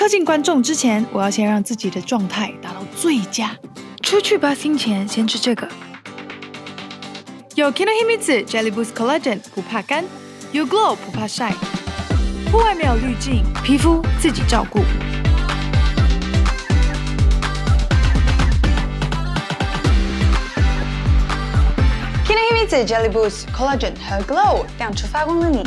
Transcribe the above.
靠近观众之前，我要先让自己的状态达到最佳。出去拔星前，先吃这个。有 Kinohimitsu Jelly Boost Collagen 不怕干，有 Glow 不怕晒，户外没有滤镜，皮肤自己照顾。Kinohimitsu Jelly Boost Collagen 和 Glow 亮出发光的你。